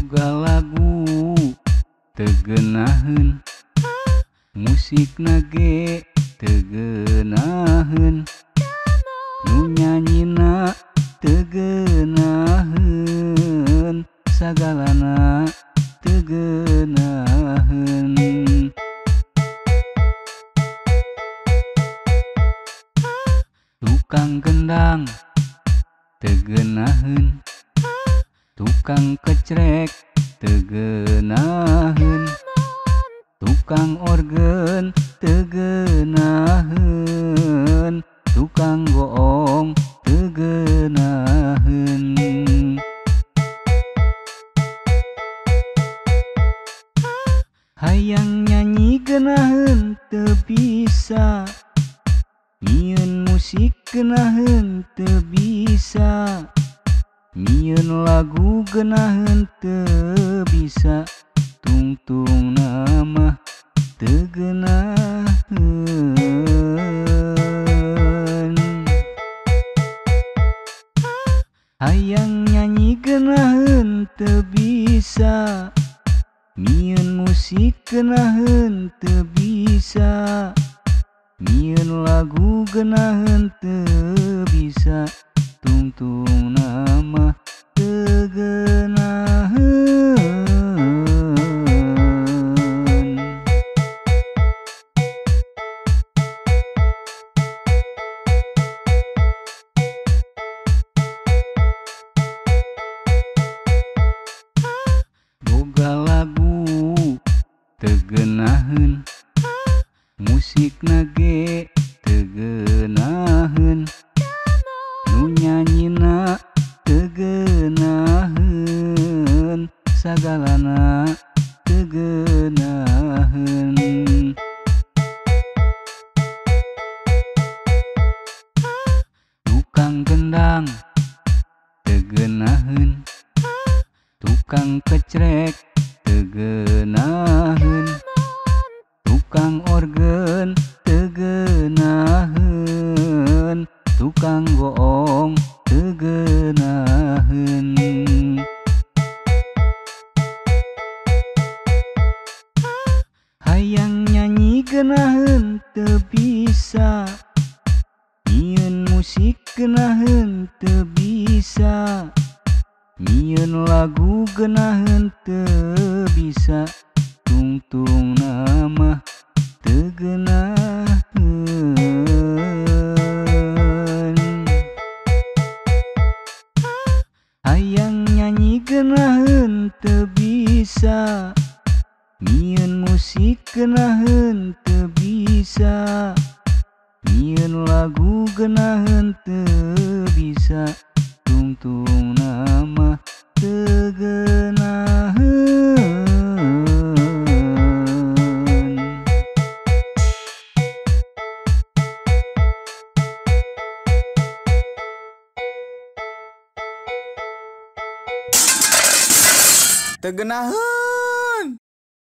boga lagu tegenaheun, musik nage tegenaheun, nu nyanyina tegenaheun, sagalana tegenaheun. Tukang gendang tegenaheun, tukang kecrek tegenaheun, tukang orgen tegenaheun, tukang goong tegenaheun. Hayang nyanyi geunaheun teu bisa, nyieun musik geunaheun teu bisa, nyieun lagu geunaheun teu bisa, tungtung nama teu geunaheun. Hayang nyanyi geunaheun teu bisa, nyieun musik geunaheun teu bisa, nyieun lagu geunaheun teu bisa, tungtung nama teu geunaheun. Boga lagu tegenaheun, musik nage tegenaheun, nu nyanyina tegenaheun, sagalana tegenaheun. Tukang gendang tegenaheun, tukang kecrek tegenaheun, tukang orgen tegenaheun, tukang goong tegenaheun. Hayang nyanyi geunaheun teu bisa, nyieun musik geunaheun teu bisa, nyieun lagu geunaheun teu bisa, tungtung nama teu geunaheun. Hayang nyanyi geunaheun teu bisa, nyieun musik geunaheun teu bisa, nyieun lagu geunaheun teu bisa, tungtung nama teu geunaheun. Teu geunaheun.